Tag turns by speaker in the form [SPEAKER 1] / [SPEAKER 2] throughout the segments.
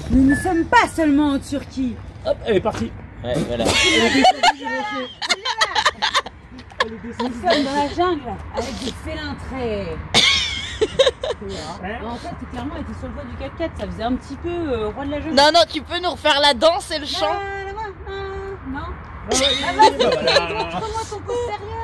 [SPEAKER 1] Nous ne sommes pas seulement en Turquie.
[SPEAKER 2] Hop, elle est partie. Ouais, voilà.
[SPEAKER 1] Nous sommes dans la jungle avec des félins très... En fait, clairement, elle était sur le voie du 4x4. Ça faisait un petit peu roi de la jungle.
[SPEAKER 3] Non, non, tu peux nous refaire la danse et le chant.
[SPEAKER 1] Non. Montre-moi ton pouce sérieux.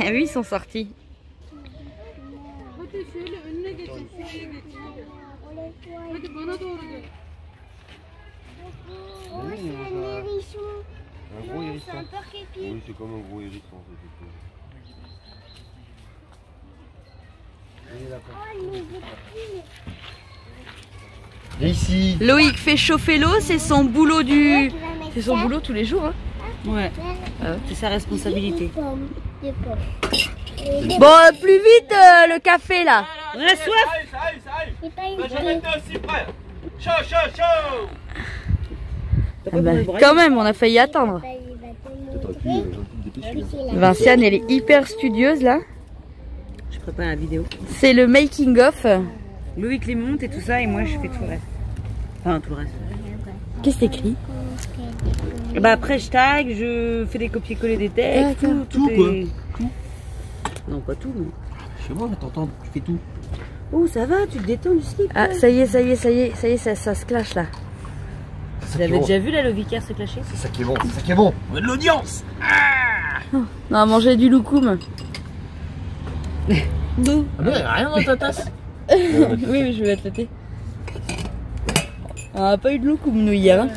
[SPEAKER 3] Ah oui, ils sont sortis.
[SPEAKER 4] Un gros hérisson. C'est un porc-épic. Oui, c'est comme un gros hérisson. Et ici.
[SPEAKER 3] Loïc fait chauffer l'eau, c'est son boulot du... C'est son boulot tous les jours, hein.
[SPEAKER 1] Ouais. C'est sa responsabilité.
[SPEAKER 3] Bon, plus vite le café là.
[SPEAKER 1] On a soif.
[SPEAKER 4] Ça arrive. J'arrête aussi près. Chaud, chaud, chaud.
[SPEAKER 3] Ah bah, quand même, on a failli attendre. Vinciane, elle est hyper studieuse là.
[SPEAKER 1] Je prépare la vidéo.
[SPEAKER 3] C'est le making of.
[SPEAKER 1] Loïc les monte et tout ça, et moi je fais tout le reste. Enfin, tout le reste.
[SPEAKER 3] Qu'est-ce que t'écris?
[SPEAKER 1] Bah après je tag, je fais des copier-coller des textes, tout
[SPEAKER 2] quoi.
[SPEAKER 1] est... Non, pas tout, mais...
[SPEAKER 2] Chez moi, t'entends, tu fais tout.
[SPEAKER 1] Oh, ça va, tu te détends du slip.
[SPEAKER 3] Ah, ça y est, ça se clash là.
[SPEAKER 1] Vous avez déjà vu là le vicaire se clasher?
[SPEAKER 4] C'est ça qui est bon, c'est ça qui est bon.
[SPEAKER 2] On a de l'audience.
[SPEAKER 3] On a mangé du loukoum.
[SPEAKER 1] Non.
[SPEAKER 2] Ah non, y'a rien dans ta tasse.
[SPEAKER 3] Oui, je vais mettre le thé. On n'a pas eu de loukoum nous hier. Hein.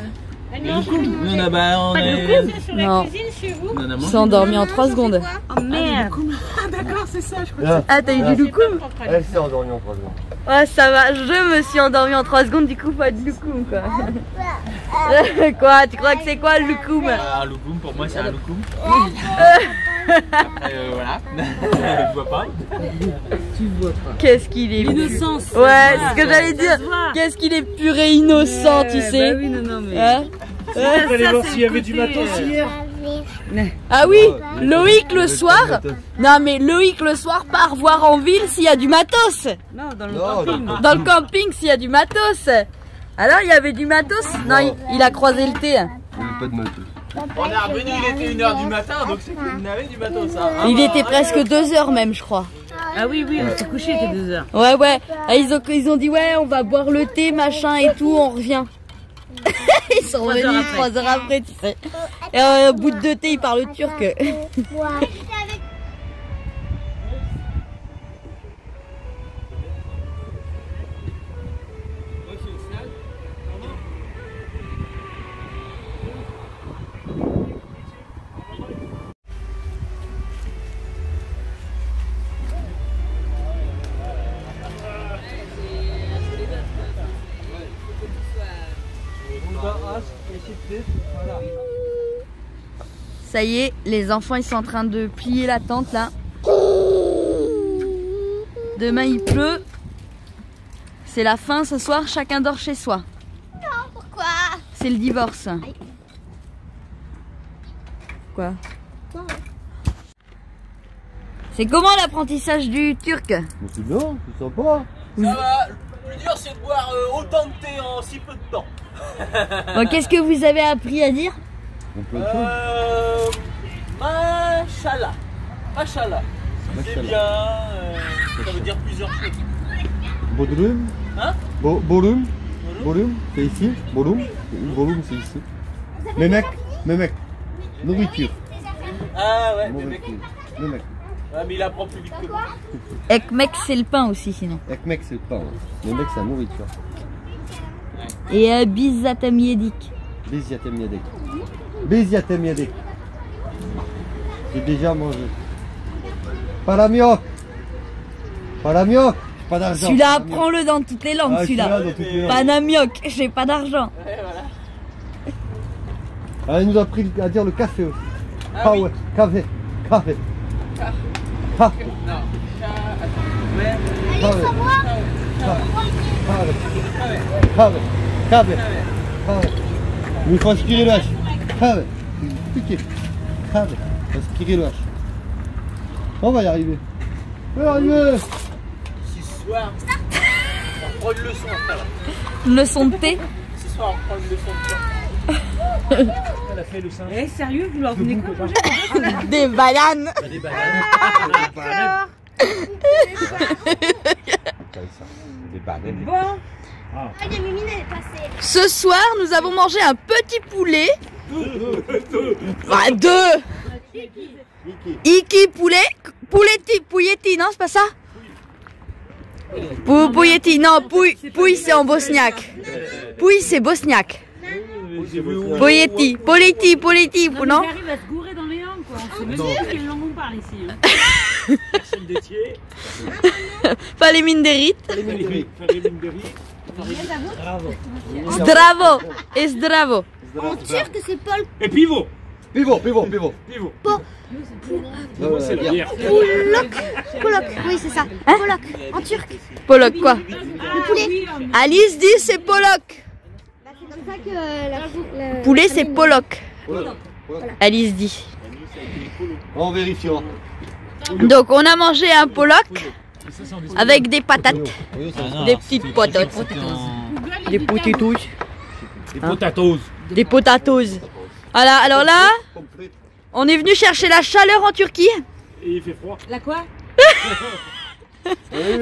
[SPEAKER 2] On a bah, on est...
[SPEAKER 3] Non,
[SPEAKER 2] On a
[SPEAKER 3] ils sont endormis en 3 secondes.
[SPEAKER 1] Oh merde.
[SPEAKER 2] D'accord, c'est ça, je crois.
[SPEAKER 3] Ah, t'as eu du loukoum?
[SPEAKER 4] Elle s'est endormie en 3 secondes.
[SPEAKER 3] Ouais, ça va, je me suis endormie en 3 secondes, du coup, pas de loukoum quoi. Quoi? Tu crois que c'est quoi le loukoum?
[SPEAKER 2] Un loukoum, pour moi, c'est un loukoum. Après, voilà. Je vois pas.
[SPEAKER 1] Tu vois pas.
[SPEAKER 3] Qu'est-ce qu'il est
[SPEAKER 1] L'innocence.
[SPEAKER 3] Ouais, c'est ce que j'allais dire. Qu'est-ce qu'il est pur et innocent, tu sais.
[SPEAKER 1] Bah oui, non, mais...
[SPEAKER 3] Hein?
[SPEAKER 2] Allez voir s'il y avait du matos hier.
[SPEAKER 3] Ah oui, Loïc le soir. Non mais Loïc le soir part voir en ville s'il y a du matos.
[SPEAKER 1] Non, dans le
[SPEAKER 4] Non,
[SPEAKER 1] camping.
[SPEAKER 3] Dans le camping s'il y a du matos. Alors il y avait du matos? Non, il a croisé le thé.
[SPEAKER 4] Il n'y avait pas de matos.
[SPEAKER 2] On est revenu, il était 1h du matin, donc c'est qu'il avait du matos, ça.
[SPEAKER 3] Il était presque 2h même, je crois.
[SPEAKER 1] Ah oui, on s'est couché, il était 2h.
[SPEAKER 3] Ouais. Ah, ils ont dit ouais, on va boire le thé, machin et tout, on revient. Ils sont revenus 3 heures après, tu sais. Et au bout de 2 thés, ils parlent turc. Ça y est, les enfants ils sont en train de plier la tente là. Demain il pleut. C'est la fin ce soir, chacun dort chez soi.
[SPEAKER 4] Non, pourquoi?
[SPEAKER 3] C'est le divorce. Quoi? C'est comment l'apprentissage du turc?
[SPEAKER 4] C'est bien, c'est sympa.
[SPEAKER 2] Ça va, le dur c'est de boire autant de thé en si peu de temps.
[SPEAKER 3] Bon, qu'est-ce que vous avez appris à dire?
[SPEAKER 2] Machallah. Machallah. C'est bien. Ça veut dire plusieurs choses.
[SPEAKER 5] Bodrum.
[SPEAKER 2] Hein?
[SPEAKER 5] Bodrum. Bodrum, c'est ici. Bodrum. Bodrum, c'est ici. Memek. Memek. Nourriture.
[SPEAKER 2] Ah ouais,
[SPEAKER 5] Memek. Memek.
[SPEAKER 2] Ouais, mais il apprend plus vite que moi.
[SPEAKER 3] Ekmek, c'est le pain aussi, sinon.
[SPEAKER 5] Ekmek, c'est le pain. Memek, c'est la nourriture.
[SPEAKER 3] Et bizatam yedik.
[SPEAKER 5] Beziatem yedek. Beziatem yedek. J'ai déjà mangé. Palamioc. Palamioc. Pas d'argent.
[SPEAKER 3] Celui-là, prends-le dans toutes les langues, celui-là. Panamioc, j'ai pas d'argent.
[SPEAKER 2] Ouais, voilà.
[SPEAKER 5] Ah, il nous a appris à dire le café aussi.
[SPEAKER 2] Ah oui.
[SPEAKER 5] Ouais, café. Café. Café.
[SPEAKER 2] Non.
[SPEAKER 5] Café. Café. Café. Café. Il faut aspirer le H. Café. Piqué. Café. Aspirer le H. On va y arriver. On va y arriver.
[SPEAKER 2] Ce soir, on prend une leçon après là.
[SPEAKER 3] Une leçon de thé.
[SPEAKER 2] Ce soir, on prend une leçon de thé. Elle a fait le sein.
[SPEAKER 1] Eh, sérieux, vous leur donnez quoi manger?
[SPEAKER 3] Des bananes.
[SPEAKER 2] Des bananes.
[SPEAKER 5] Des bananes.
[SPEAKER 1] Bon,
[SPEAKER 3] Ce soir, nous avons mangé un petit poulet. Enfin, deux. Iki poulet. Pouletti, pouilletti, non, c'est pas ça? Pouilletti, non, pouille c'est en bosniaque. Pouille c'est bosniaque. Pouilletti, politi, politi, non?
[SPEAKER 1] j'arrive à se gourer dans les langues, quoi. On sait même pas quelle langue on parle ici. Hein.
[SPEAKER 2] Personne détier.
[SPEAKER 3] Pas les mines des rites.
[SPEAKER 2] Bravo.
[SPEAKER 3] Zdravo et zdravo.
[SPEAKER 6] En turc, c'est Paul.
[SPEAKER 2] Et pivot.
[SPEAKER 5] Pivot, pivot, pivot.
[SPEAKER 2] Pivot.
[SPEAKER 5] Pivot,
[SPEAKER 2] C'est la bière.
[SPEAKER 6] Polok, oui, c'est ça. Polok, en turc.
[SPEAKER 3] Polok quoi?
[SPEAKER 6] Le poulet.
[SPEAKER 3] Alice dit c'est polok.
[SPEAKER 6] C'est comme ça que la
[SPEAKER 3] Poulet c'est polok. Alice dit.
[SPEAKER 5] On vérifiera.
[SPEAKER 3] Donc on a mangé un polok avec des patates.
[SPEAKER 5] Oui, ça
[SPEAKER 3] Des petites patates. Des potatoes.
[SPEAKER 2] Des potatoes.
[SPEAKER 3] Des potatoes. Voilà, alors là, on est venu chercher la chaleur en Turquie.
[SPEAKER 2] Et il fait froid.
[SPEAKER 1] La quoi?
[SPEAKER 3] Et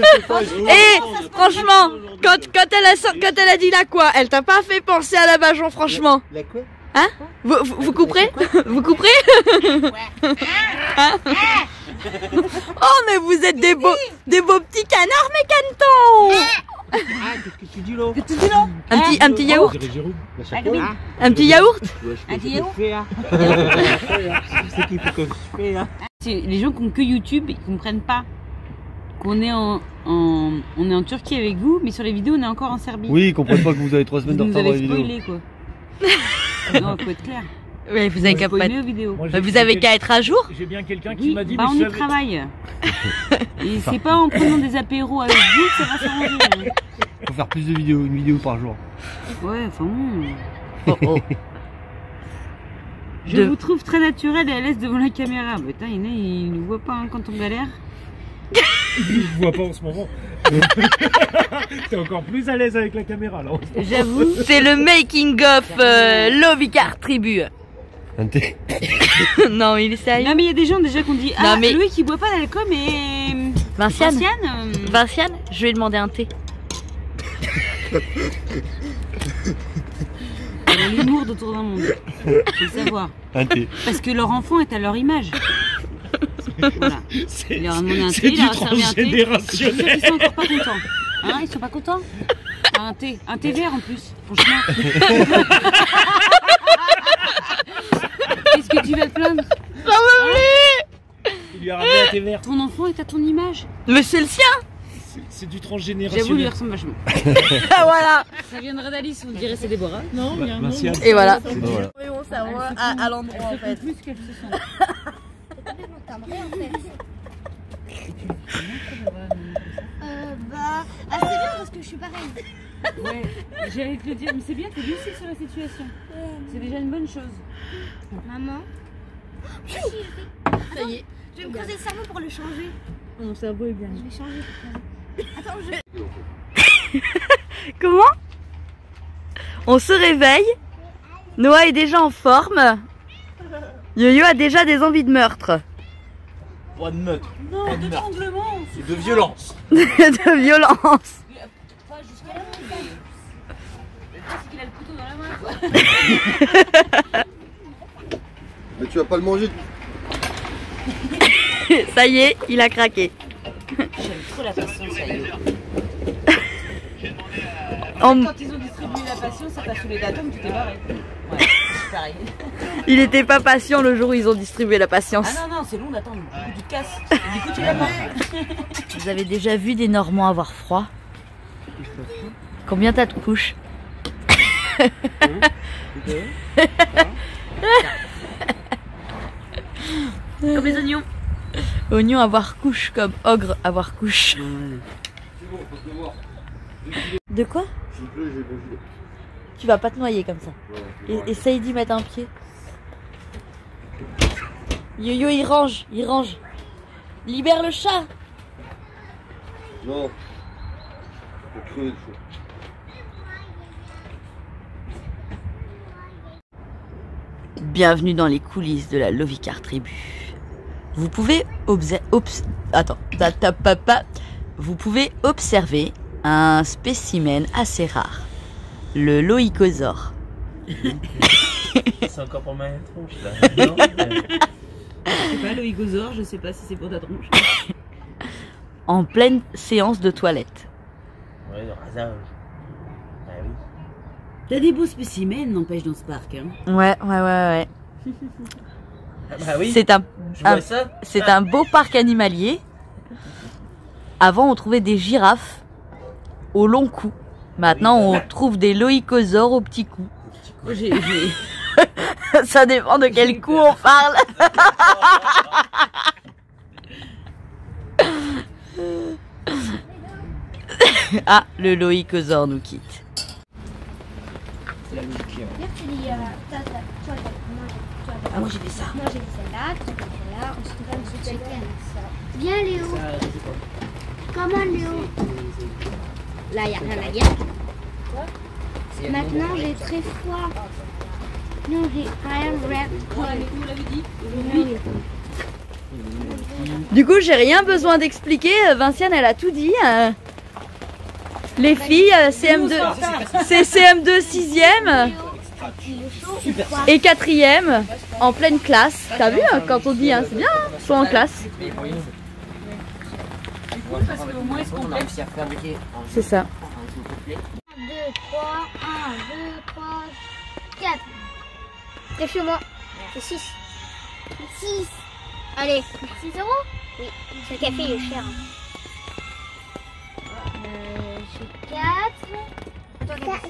[SPEAKER 3] franchement, quand elle a dit la quoi, elle t'a pas fait penser à la Bajon, franchement.
[SPEAKER 5] La quoi?
[SPEAKER 3] Hein? Vous couperez? Vous couperez? Hein? Oh mais vous êtes des beaux petits canards mécanetons.
[SPEAKER 2] Ah, qu'est-ce que tu dis là?
[SPEAKER 3] Un petit yaourt?
[SPEAKER 5] La chapeau?
[SPEAKER 3] Un petit yaourt?
[SPEAKER 1] Un petit yaourt?
[SPEAKER 2] C'est qu'il faut que je fais là.
[SPEAKER 1] Les gens qui ont que YouTube, ils comprennent pas qu'on est on est en Turquie avec vous, mais sur les vidéos on est encore en Serbie.
[SPEAKER 5] Oui, ils comprennent pas que vous avez 3 semaines de
[SPEAKER 1] Vous nous
[SPEAKER 5] retard dans les
[SPEAKER 1] avez
[SPEAKER 5] vidéos.
[SPEAKER 1] spoilé quoi. Non, faut être clair.
[SPEAKER 3] Ouais, vous avez qu'à pas.
[SPEAKER 1] Spoiler aux vidéos.
[SPEAKER 3] Vous avez qu'à être à jour.
[SPEAKER 2] J'ai bien quelqu'un qui
[SPEAKER 1] Oui,
[SPEAKER 2] m'a dit.
[SPEAKER 1] bah on y travaille. Et c'est pas en prenant des apéros avec vous que ça va s'arranger. Hein.
[SPEAKER 5] Faut faire plus de vidéos, une vidéo par jour.
[SPEAKER 1] Ouais, enfin bon. Je vous trouve très naturel et à l'aise devant la caméra. Bah, putain, il y en a, ils nous voient pas hein, quand on galère.
[SPEAKER 2] Je vois pas en ce moment. T'es encore plus à l'aise avec la caméra là.
[SPEAKER 3] J'avoue. C'est le making of Lovicar Tribu.
[SPEAKER 5] Un thé.
[SPEAKER 3] Non, il est sérieux.
[SPEAKER 1] Non, mais il y a des gens déjà qui ont dit ah,
[SPEAKER 3] Non, mais-
[SPEAKER 1] Louis qui boit pas d'alcool, mais.
[SPEAKER 3] Vinciane,
[SPEAKER 1] Vinciane,
[SPEAKER 3] Vinciane, je vais lui demander un thé.
[SPEAKER 1] elle a l'humour d'autour d'un monde. Faut le savoir.
[SPEAKER 5] Un thé.
[SPEAKER 1] Parce que leur enfant est à leur image. Voilà. Il leur a demandé un thé,
[SPEAKER 2] C'est
[SPEAKER 1] il
[SPEAKER 2] du
[SPEAKER 1] leur a servi un thé. Je suis sûre
[SPEAKER 2] transgénérationnel.
[SPEAKER 1] qu'ils sont encore pas contents. Hein, ils sont pas contents? Un thé vert en plus, franchement. Qu'est-ce que tu vas te plaindre?
[SPEAKER 2] Il lui a ramené un thé vert.
[SPEAKER 1] Ton enfant est à ton image.
[SPEAKER 3] Mais c'est le sien.
[SPEAKER 2] C'est du
[SPEAKER 1] J'avoue, il lui
[SPEAKER 2] transgénérationnel.
[SPEAKER 1] ressemble vachement.
[SPEAKER 3] Ah voilà.
[SPEAKER 1] Ça viendrait d'Alice, vous direz c'est Déborah. Non,
[SPEAKER 2] Vinciane.
[SPEAKER 3] Et voilà.
[SPEAKER 5] Voilà.
[SPEAKER 3] Oui, on cerveau à l'endroit en fait.
[SPEAKER 1] plus qu'elle se sent.
[SPEAKER 6] C'est bien parce que je suis pareil.
[SPEAKER 1] Ouais, j'allais te le dire, mais c'est bien, t'es lucide sur la situation. C'est déjà une bonne chose.
[SPEAKER 6] Maman.
[SPEAKER 3] Ça y est.
[SPEAKER 6] Je vais me creuser le cerveau pour le changer.
[SPEAKER 3] Mon cerveau est bien.
[SPEAKER 6] Je vais changer. Attends, je...
[SPEAKER 3] Comment? On se réveille. Noah est déjà en forme. Yo-Yo a déjà des envies de meurtre.
[SPEAKER 4] Pas de meurtre.
[SPEAKER 1] Non, d'étranglement.
[SPEAKER 4] C'est de violence.
[SPEAKER 3] De violence.
[SPEAKER 1] Pas jusqu'à la main. C'est qu'il a le couteau dans la main.
[SPEAKER 5] Mais tu vas pas le manger.
[SPEAKER 3] Ça y est, il a craqué.
[SPEAKER 1] J'aime trop la passion, ça y est.
[SPEAKER 3] En-
[SPEAKER 1] Quand ils ont distribué la passion, ça t'a saoulé d'atomes, tu t'es barré. Ouais, c'est pareil.
[SPEAKER 3] Il était pas patient le jour où ils ont distribué la patience.
[SPEAKER 1] Ah non, c'est long d'attendre. Du coup, tu te casses. Du coup, tu l'as pas.
[SPEAKER 3] Vous avez déjà vu des Normands avoir froid? Combien t'as de couches?
[SPEAKER 1] Comme les oignons.
[SPEAKER 3] Oignon avoir couche comme ogre avoir couche. De quoi? Tu vas pas te noyer comme ça. Essaye d'y mettre un pied. Yo-Yo il range, il range. Libère le chat.
[SPEAKER 5] Non. Faut crever le chaud.
[SPEAKER 3] Bienvenue dans les coulisses de la Lovicar Tribu. Vous pouvez Vous pouvez observer un spécimen assez rare, le loïcosaure.
[SPEAKER 4] C'est encore pour ma tronche là.
[SPEAKER 1] Je sais pas, le higosaure, je sais pas si c'est pour ta tronche.
[SPEAKER 3] En pleine séance de toilette.
[SPEAKER 4] Ouais, le rasage. Ah oui.
[SPEAKER 1] T'as des beaux spécimens, n'empêche, dans ce parc. Hein.
[SPEAKER 3] Ouais.
[SPEAKER 4] Ah bah oui.
[SPEAKER 3] C'est
[SPEAKER 4] Je vois ça.
[SPEAKER 3] c'est un beau parc animalier. Avant, on trouvait des girafes au long cou. Maintenant, on trouve des loïcosaures au petit cou. Ça dépend de quel cou on parle. Ah, le loïcosaure nous quitte.
[SPEAKER 6] Ah, moi j'ai fait ça. Moi j'ai fait celle-là, tu fais celle-là, ensuite on va me chacun. Viens Léo. Comment Léo? Là il n'y a rien à dire. Maintenant j'ai très froid. Non, j'ai rien
[SPEAKER 3] Du coup, j'ai rien besoin d'expliquer. Vinciane, elle a tout dit. Les filles, CM2, c'est CM2 6e et 4e en pleine classe. T'as vu hein, quand on dit, hein, c'est bien, hein, soit en classe. C'est ça.
[SPEAKER 6] 2, 3, 1, 2, 3, 4. C'est chez moi. C'est 6. 6. Allez, 6 €? Oui, ce café il est cher. J'ai 4.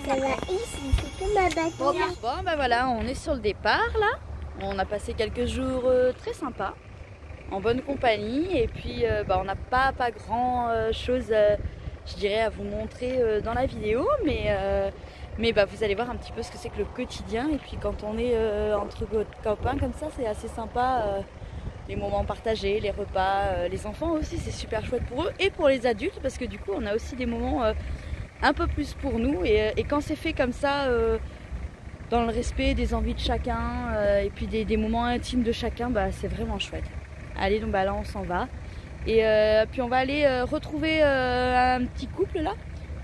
[SPEAKER 6] Ça va ici, c'est comme ma bâtiment.
[SPEAKER 3] Bon, ben voilà, on est sur le départ là. On a passé quelques jours très sympas, en bonne compagnie. Et puis, on n'a pas grand chose, je dirais, à vous montrer dans la vidéo. Mais vous allez voir un petit peu ce que c'est que le quotidien. Et puis, quand on est entre copains comme ça, c'est assez sympa. Les moments partagés, les repas, les enfants aussi, c'est super chouette pour eux et pour les adultes parce que du coup, on a aussi des moments un peu plus pour nous. Et quand c'est fait comme ça, dans le respect des envies de chacun et puis des moments intimes de chacun, c'est vraiment chouette. Allez, donc là, on s'en va. Et puis, on va aller retrouver un petit couple là,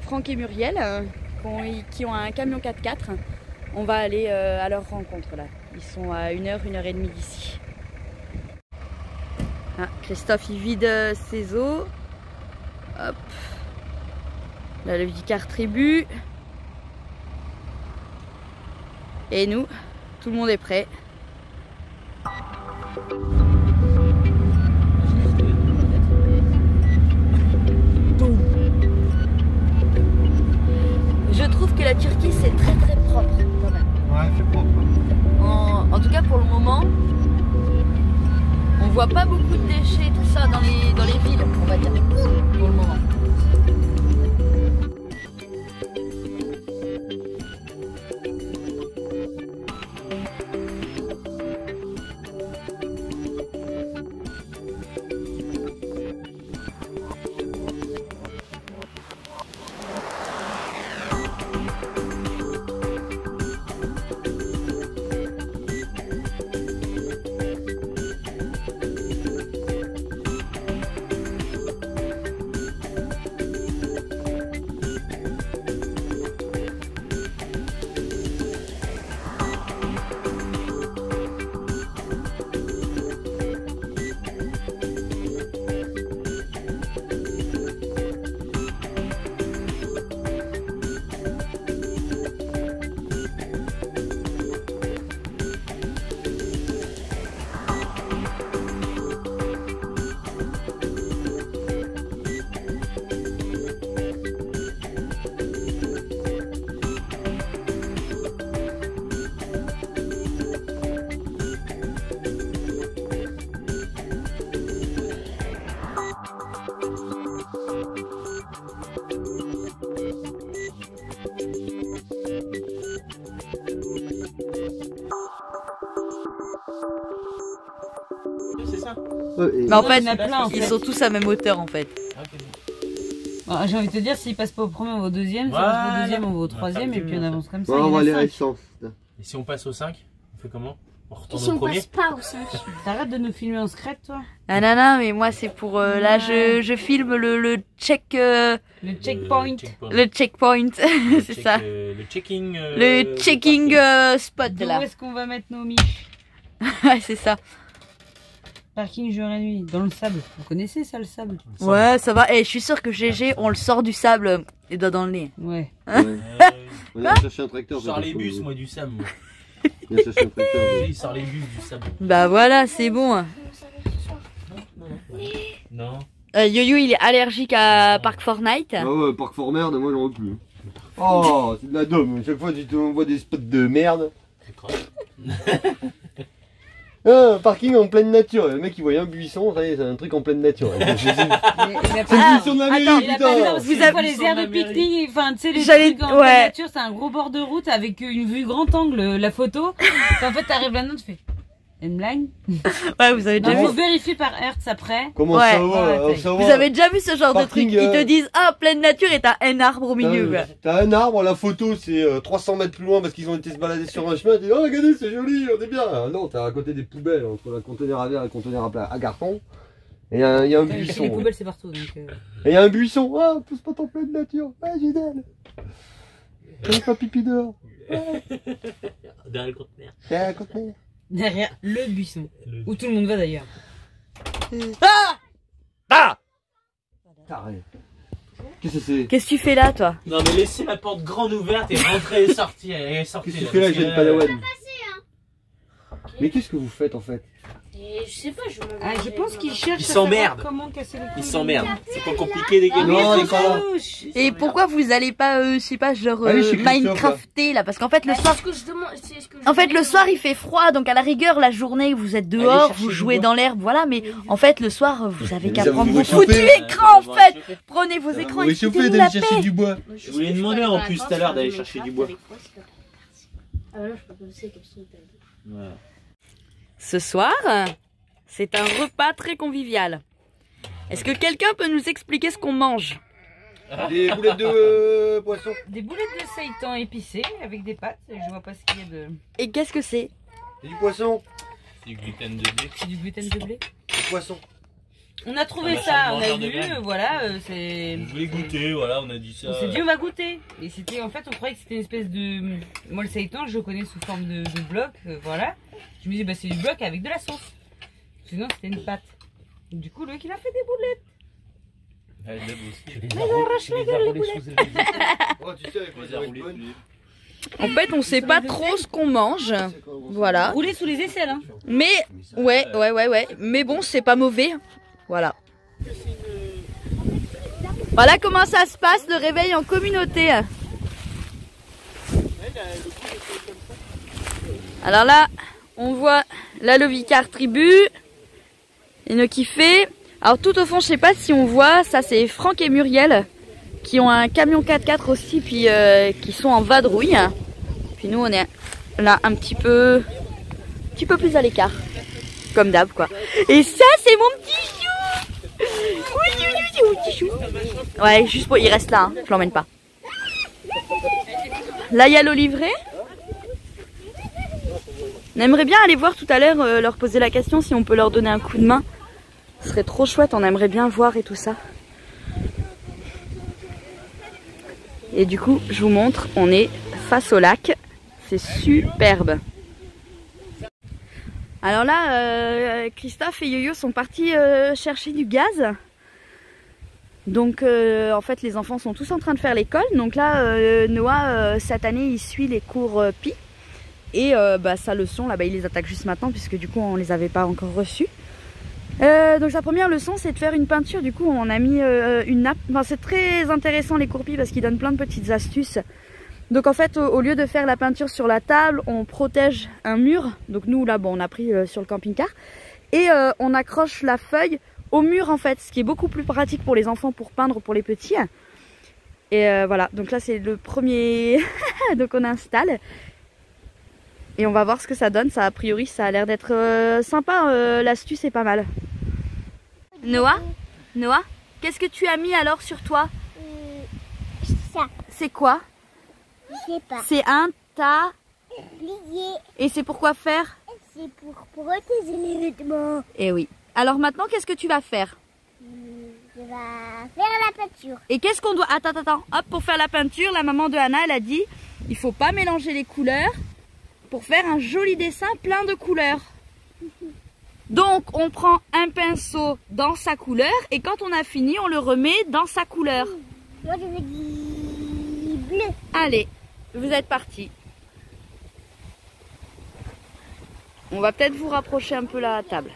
[SPEAKER 3] Franck et Muriel, qui ont un camion 4x4. On va aller à leur rencontre là. Ils sont à 1h30 d'ici. Ah, Christophe il vide ses eaux. Hop. Là le Lovicar Tribu. Et nous, tout le monde est prêt. Je trouve que la Turquie c'est très propre quand même.
[SPEAKER 5] Ouais, c'est propre.
[SPEAKER 3] En tout cas pour le moment. On voit pas beaucoup de déchets, tout ça dans les villes, on va dire, pour le moment. Mais en fait,
[SPEAKER 1] il y en a plein, en
[SPEAKER 3] ils
[SPEAKER 1] fait.
[SPEAKER 3] sont tous à même hauteur en fait.
[SPEAKER 1] Ah, j'ai envie de te dire, s'il passe pas au premier, on va au deuxième. S'il passe pas au deuxième, on va au troisième. Et puis on avance comme ça.
[SPEAKER 5] Ouais,
[SPEAKER 1] il y
[SPEAKER 5] on
[SPEAKER 1] en
[SPEAKER 5] va
[SPEAKER 1] a
[SPEAKER 5] aller
[SPEAKER 1] 5.
[SPEAKER 5] récents.
[SPEAKER 2] Et si on passe au 5, on fait comment? On
[SPEAKER 6] Et
[SPEAKER 2] retourne
[SPEAKER 6] si
[SPEAKER 2] au
[SPEAKER 6] on
[SPEAKER 2] premier?
[SPEAKER 6] passe pas au 5?
[SPEAKER 1] T'arrêtes de nous filmer en secret, toi?
[SPEAKER 3] Ah non, non, mais moi c'est pour. Là, je filme le check.
[SPEAKER 1] Le checkpoint.
[SPEAKER 3] Le checkpoint, c'est ça.
[SPEAKER 2] Le checking.
[SPEAKER 3] Le checking spot
[SPEAKER 1] D'où
[SPEAKER 3] là.
[SPEAKER 1] est-ce qu'on va mettre nos miches?
[SPEAKER 3] Ouais, c'est ça.
[SPEAKER 1] Parking jour et nuit, dans le sable. Vous connaissez ça, le sable?
[SPEAKER 3] Ouais, ça va. Et je suis sûr que GG, on le sort du sable, les doigts dans le nez.
[SPEAKER 1] Ouais.
[SPEAKER 5] On va chercher un tracteur.
[SPEAKER 2] Je sors les bus, moi, du sable. Moi.
[SPEAKER 5] On va chercher un tracteur.
[SPEAKER 2] Il sort les bus du sable.
[SPEAKER 3] Bah voilà, c'est bon.
[SPEAKER 2] Non.
[SPEAKER 3] Yo-Yo, il est allergique à Park Fortnite.
[SPEAKER 5] Ah ouais, Parc Fort Merde, moi j'en veux plus. Oh, c'est de la dôme. Chaque fois tu te vois des spots de merde. Ah, parking en pleine nature. Le mec il voyait un buisson, ça y est, c'est un truc en pleine nature. C'est le buisson de la mairie,
[SPEAKER 3] attends,
[SPEAKER 1] Il a pas vu, parce
[SPEAKER 5] putain.
[SPEAKER 1] que
[SPEAKER 3] Vous avez-
[SPEAKER 1] fois, les aires de pique-nique, enfin, tu sais, les
[SPEAKER 3] J'allais-
[SPEAKER 1] trucs en
[SPEAKER 3] ouais.
[SPEAKER 1] pleine nature, c'est un gros bord de route avec une vue grand angle, la photo. Et en fait, t'arrives là-dedans, tu fais une blague.
[SPEAKER 3] Ouais, vous avez déjà
[SPEAKER 1] Il
[SPEAKER 3] vu.
[SPEAKER 1] faut vérifier par Hertz après.
[SPEAKER 5] Comment
[SPEAKER 3] Ouais.
[SPEAKER 5] ça va,
[SPEAKER 1] Ouais,
[SPEAKER 5] ça
[SPEAKER 3] Vous
[SPEAKER 5] va.
[SPEAKER 3] avez déjà vu ce genre de
[SPEAKER 5] Parking,
[SPEAKER 3] truc? Ils te disent, ah, pleine nature et t'as un arbre au milieu. quoi.
[SPEAKER 5] T'as un arbre, la photo c'est 300 mètres plus loin parce qu'ils ont été se balader sur un chemin. Tu dis, oh regardez, c'est joli, on est bien. Ah, non, t'es à côté des poubelles, entre le conteneur à verre et le conteneur à carton. Et il y a un
[SPEAKER 1] Les
[SPEAKER 5] buisson.
[SPEAKER 1] poubelles, c'est partout. Donc,
[SPEAKER 5] Et il y a un buisson. Ah, pousse pas en pleine nature. Ah, génial. Fais pas pipi dehors.
[SPEAKER 2] Derrière le conteneur.
[SPEAKER 5] C'est un conteneur.
[SPEAKER 1] derrière le buisson. Où tout le monde va d'ailleurs.
[SPEAKER 3] Ah!
[SPEAKER 5] Carré. Qu'est-ce que c'est?
[SPEAKER 3] Qu'est-ce que tu fais là, toi?
[SPEAKER 2] Non, mais laissez la porte grande ouverte et rentrer et sortir. Et sortir.
[SPEAKER 5] Qu'est-ce que tu fais là, jeune Padawan? Mais qu'est-ce que vous faites en fait?
[SPEAKER 6] Et je sais pas, je me
[SPEAKER 1] Ah, je pense qu'ils cherchent
[SPEAKER 2] Ils
[SPEAKER 1] à savoir
[SPEAKER 2] s'emmerdent.
[SPEAKER 1] comment casser le
[SPEAKER 2] Ils s'emmerdent. C'est pas compliqué, les gars.
[SPEAKER 5] Non, c'est pas là.
[SPEAKER 3] Et pourquoi vous allez pas, je sais pas, genre
[SPEAKER 5] Allez chez Christophe,
[SPEAKER 3] Minecrafter là? Parce qu'en fait, le soir.
[SPEAKER 6] C'est ce que je demande. c'est ce que je
[SPEAKER 3] En fait, le
[SPEAKER 6] demande.
[SPEAKER 3] soir il fait froid, donc à la rigueur, la journée vous êtes
[SPEAKER 5] Allez
[SPEAKER 3] dehors,
[SPEAKER 5] chercher
[SPEAKER 3] vous
[SPEAKER 5] du
[SPEAKER 3] jouez
[SPEAKER 5] bois.
[SPEAKER 3] dans l'herbe, voilà. Mais en fait, le soir, vous avez
[SPEAKER 5] Mais
[SPEAKER 3] qu'à
[SPEAKER 5] ça
[SPEAKER 3] prendre
[SPEAKER 5] vous
[SPEAKER 3] vos
[SPEAKER 5] réchauffer.
[SPEAKER 3] foutus écrans en fait. Prenez vos écrans et
[SPEAKER 5] réchauffer
[SPEAKER 3] foutez-nous
[SPEAKER 5] d'aller
[SPEAKER 3] la
[SPEAKER 5] chercher
[SPEAKER 3] paix.
[SPEAKER 5] du bois.
[SPEAKER 2] Je voulais demander en plus tout à l'heure d'aller chercher du bois.
[SPEAKER 6] Ah bah là, je peux pas passer comme ça.
[SPEAKER 2] Voilà.
[SPEAKER 3] Ce soir, c'est un repas très convivial. Est-ce que quelqu'un peut nous expliquer ce qu'on mange?
[SPEAKER 5] Des boulettes de poisson.
[SPEAKER 1] Des boulettes de seitan épicées avec des pâtes. Je vois pas ce qu'il y a de.
[SPEAKER 3] Et qu'est-ce que c'est?
[SPEAKER 5] Et du poisson.
[SPEAKER 2] Du gluten de blé.
[SPEAKER 1] C'est du gluten de blé.
[SPEAKER 5] Du poisson.
[SPEAKER 1] On a trouvé
[SPEAKER 2] Un machin
[SPEAKER 1] ça,
[SPEAKER 2] de
[SPEAKER 1] on a
[SPEAKER 2] mangeur de
[SPEAKER 1] vu,
[SPEAKER 2] graines.
[SPEAKER 1] voilà, c'est.
[SPEAKER 2] Je voulais goûter, voilà, on a dit ça.
[SPEAKER 1] On s'est dit on va goûter. Et c'était en fait on croyait que c'était une espèce de. Moi le seitan je le connais sous forme de bloc, voilà. Je me dis bah c'est du bloc avec de la sauce. Sinon c'était une pâte. Et du coup Loïc il a fait des boulettes.
[SPEAKER 2] Ah, je l'aime aussi.
[SPEAKER 5] Oh, tu sais, avec
[SPEAKER 2] Je les ai roulés tous les-
[SPEAKER 3] En fait, on sait pas trop ce qu'on mange. Voilà.
[SPEAKER 1] Roulé sous les aisselles hein.
[SPEAKER 3] Mais, ouais. Mais bon, c'est pas mauvais. Voilà. Voilà comment ça se passe, le réveil en communauté. Alors là, on voit la Lovicar Tribu. Et nous kiffé. Alors tout au fond, je sais pas si on voit, ça c'est Franck et Muriel qui ont un camion 4x4 aussi, puis qui sont en vadrouille. Puis nous on est là un petit peu plus à l'écart, comme d'hab quoi. Et ça c'est mon petit chou. Oui, mon petit chou. Ouais, juste pour, il reste là, hein. Je l'emmène pas. Là il y a l'olivier. On aimerait bien aller voir tout à l'heure, leur poser la question si on peut leur donner un coup de main. Ce serait trop chouette, on aimerait bien voir et tout ça. Et du coup, je vous montre, on est face au lac. C'est superbe. Alors là, Christophe et Yo-Yo sont partis chercher du gaz. Donc en fait, les enfants sont tous en train de faire l'école. Donc là, Noah, cette année, il suit les cours Pi. Et sa leçon, là, il les attaque juste maintenant, puisque du coup, on les avait pas encore reçus. Donc sa première leçon c'est de faire une peinture. Du coup on a mis une nappe, enfin, c'est très intéressant les cours Pi parce qu'ils donnent plein de petites astuces. Donc en fait au lieu de faire la peinture sur la table, on protège un mur. Donc nous là bon on a pris sur le camping-car. Et on accroche la feuille au mur en fait, ce qui est beaucoup plus pratique pour les enfants pour peindre pour les petits. Et voilà, donc là c'est le premier, donc on installe. Et on va voir ce que ça donne, ça a priori ça a l'air d'être sympa, l'astuce est pas mal. Noah, qu'est-ce que tu as mis alors sur toi?
[SPEAKER 6] Ça,
[SPEAKER 3] C'est quoi?
[SPEAKER 6] je sais pas.
[SPEAKER 3] C'est un tas.
[SPEAKER 6] Plié,
[SPEAKER 3] Et c'est pour quoi faire?
[SPEAKER 6] c'est pour protéger les vêtements.
[SPEAKER 3] Eh oui. Alors maintenant, qu'est-ce que tu vas faire?
[SPEAKER 6] Je vais faire la peinture.
[SPEAKER 3] Et qu'est-ce qu'on doit... Attends. Hop, pour faire la peinture, la maman de Anna, elle a dit, il faut pas mélanger les couleurs pour faire un joli dessin plein de couleurs. Donc, on prend un pinceau dans sa couleur et quand on a fini, on le remet dans sa couleur.
[SPEAKER 6] Moi, je veux du bleu.
[SPEAKER 3] Allez, vous êtes partis. On va peut-être vous rapprocher un peu la table.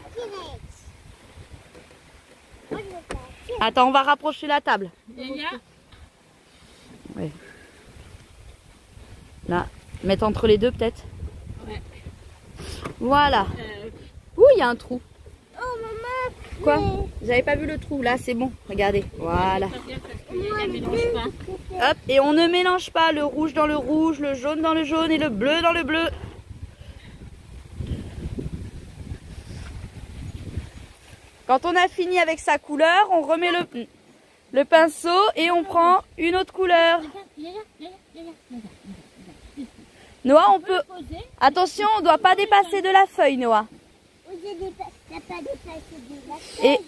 [SPEAKER 6] Moi, je veux pas.
[SPEAKER 3] Attends, on va rapprocher la table. Ouais. Là, mettre entre les deux peut-être.
[SPEAKER 1] Ouais.
[SPEAKER 3] Voilà. Ouh, il y a un trou.
[SPEAKER 6] Oh, maman.
[SPEAKER 3] Quoi? Vous avez pas vu le trou? Là, c'est bon. Regardez. Voilà. Hop, et on ne mélange pas le rouge dans le rouge, le jaune dans le jaune et le bleu dans le bleu. Quand on a fini avec sa couleur, on remet le pinceau et on prend une autre couleur. Noah, on peut... Attention, on ne doit pas dépasser de la feuille, Noah.
[SPEAKER 6] T'as pas dépassé de la feuille.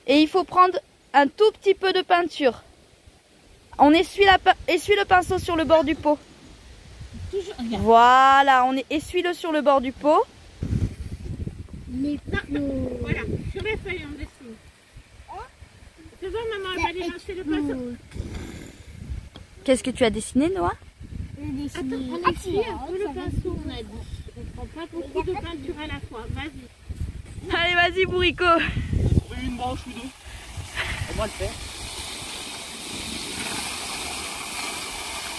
[SPEAKER 3] Et il faut prendre un tout petit peu de peinture. On essuie le pinceau sur le bord du pot. Voilà, essuie-le sur le bord du pot.
[SPEAKER 6] Mais pas...
[SPEAKER 7] Voilà, sur les feuilles on dessine. Tu vois maman, elle va aller lancer le pinceau.
[SPEAKER 3] Qu'est-ce que tu as dessiné, Noah?
[SPEAKER 7] Attends, on essuie un peu le pinceau, on a dit. On prend pas beaucoup de peinture à la fois, vas-y.
[SPEAKER 3] Allez, vas-y, Bourrico.
[SPEAKER 4] Une branche ou deux. On va le faire.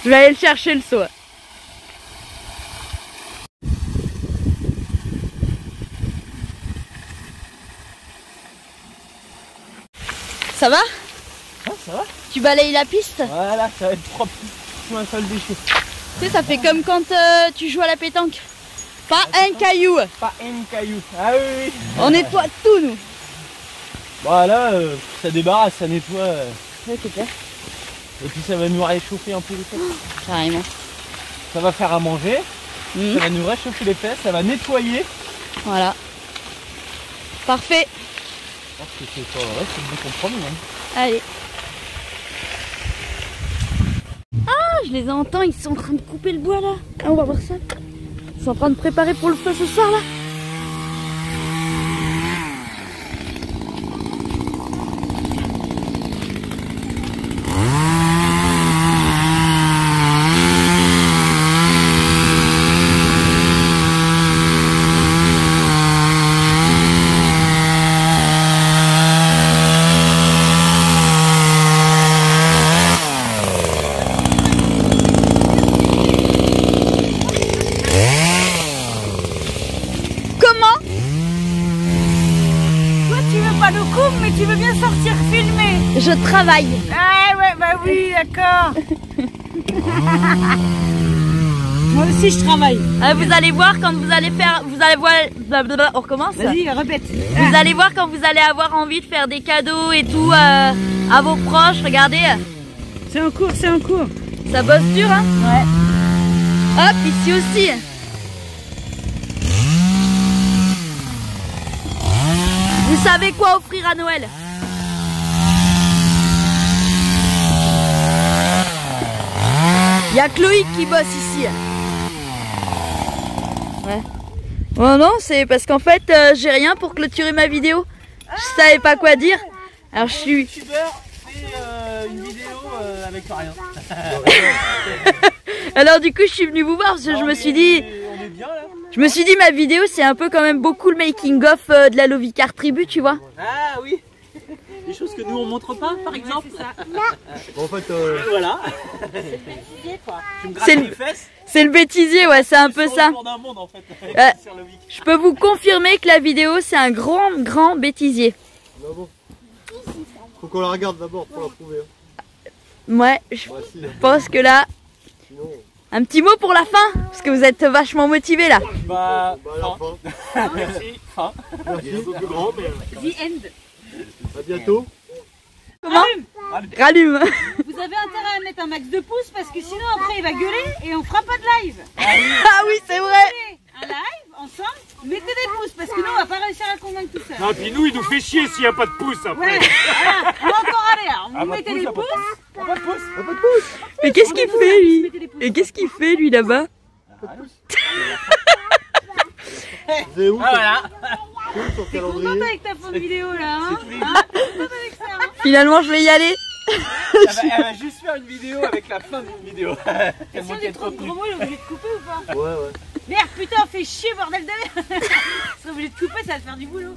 [SPEAKER 3] Je vais aller le chercher le seau. Ça va?
[SPEAKER 4] Ah, ça va?
[SPEAKER 3] Tu balayes la piste?
[SPEAKER 4] Voilà, ça va être propre. Plus un seul déchet.
[SPEAKER 3] Tu sais, ça fait comme quand tu joues à la pétanque. Pas un caillou.
[SPEAKER 4] Pas un caillou. Ah oui, oui.
[SPEAKER 3] On nettoie tout, nous.
[SPEAKER 4] Voilà, ça débarrasse, ça nettoie.
[SPEAKER 3] Ouais, c'est clair.
[SPEAKER 4] Et puis ça va nous réchauffer un peu les fesses.
[SPEAKER 3] Carrément.
[SPEAKER 4] Ça va faire à manger.
[SPEAKER 3] Mhm.
[SPEAKER 4] Ça va nous réchauffer les fesses. Ça va nettoyer.
[SPEAKER 3] Voilà. Parfait.
[SPEAKER 4] Je pense que c'est pas vrai, c'est le bon compromis. Hein.
[SPEAKER 3] Allez. Ah, je les entends, ils sont en train de couper le bois là. Ah, on va voir ça. Ils sont en train de préparer pour le feu ce soir là.
[SPEAKER 1] Mais tu veux bien sortir filmer?
[SPEAKER 3] Je travaille.
[SPEAKER 1] Ah ouais, bah oui, d'accord. Moi aussi je travaille.
[SPEAKER 3] Vous allez voir quand vous allez faire, vous allez voir, blablabla, on recommence.
[SPEAKER 1] Vas-y, répète.
[SPEAKER 3] Vous allez voir quand vous allez avoir envie de faire des cadeaux et tout à vos proches, regardez.
[SPEAKER 1] C'est en cours, c'est en cours.
[SPEAKER 3] Ça bosse dur, hein?
[SPEAKER 1] Ouais.
[SPEAKER 3] Hop, ici aussi. Vous savez quoi offrir à Noël? Il y a Chloé qui bosse ici. Ouais. Oh non, c'est parce qu'en fait, j'ai rien pour clôturer ma vidéo. Je savais pas quoi dire. Alors je suis...
[SPEAKER 4] youtubeur fait une vidéo avec rien.
[SPEAKER 3] Alors du coup, je suis venue vous voir parce que je me suis dit...
[SPEAKER 4] On est bien là.
[SPEAKER 3] Je me suis dit, ma vidéo, c'est un peu quand même beaucoup le making-of de la Lovicar Tribu, tu vois.
[SPEAKER 4] Ah oui. Des choses que nous on montre pas, par exemple.
[SPEAKER 5] En fait,
[SPEAKER 4] Voilà. Tu me grattes les fesses.
[SPEAKER 3] C'est le bêtisier, ouais, c'est un peu ça.
[SPEAKER 4] Autour d'un monde, en fait, sur le Vic.
[SPEAKER 3] Je peux vous confirmer que la vidéo, c'est un grand bêtisier.
[SPEAKER 5] là bon. Faut qu'on la regarde d'abord pour la prouver. Hein.
[SPEAKER 3] Ouais, je
[SPEAKER 5] Bah, si,
[SPEAKER 3] pense que là...
[SPEAKER 5] sinon,
[SPEAKER 3] Un petit mot pour la fin, parce que vous êtes vachement motivés là.
[SPEAKER 4] Bah,
[SPEAKER 5] bah, à la fin.
[SPEAKER 4] merci. Fin.
[SPEAKER 5] Merci.
[SPEAKER 4] Un peu plus grand, mais.
[SPEAKER 1] The end.
[SPEAKER 5] À bientôt.
[SPEAKER 3] Comment? Rallume.
[SPEAKER 1] Vous avez intérêt à mettre un max de pouces parce que sinon après il va gueuler et on fera pas de live.
[SPEAKER 3] Ah oui, c'est vrai.
[SPEAKER 1] Un live ensemble, mettez des pouces parce que nous on va pas réussir à le convaincre tout seul.
[SPEAKER 2] Non, puis nous, il nous fait chier s'il n'y a pas de pouce après.
[SPEAKER 1] Ouais, voilà, on va encore aller. Alors, vous mettez des pouces.
[SPEAKER 5] Pas de pouce.
[SPEAKER 3] Mais qu'est-ce qu'il fait lui? Et qu'est-ce qu'il fait lui là-bas?
[SPEAKER 5] Vous êtes où?
[SPEAKER 4] Voilà.
[SPEAKER 5] Sur le
[SPEAKER 1] T'es contente
[SPEAKER 5] calendrier.
[SPEAKER 1] avec ta fin de vidéo là, hein? Hein? T'es contente avec ça, hein?
[SPEAKER 3] Finalement, je vais y aller.
[SPEAKER 4] Elle va juste faire une vidéo avec la fin d'une vidéo.
[SPEAKER 1] Et si on dit trop de gros mots, il est obligé de couper ou pas?
[SPEAKER 5] Ouais, ouais.
[SPEAKER 1] Merde, putain, fais chier, bordel de merde. Tu serais obligé de couper, ça va te faire du boulot.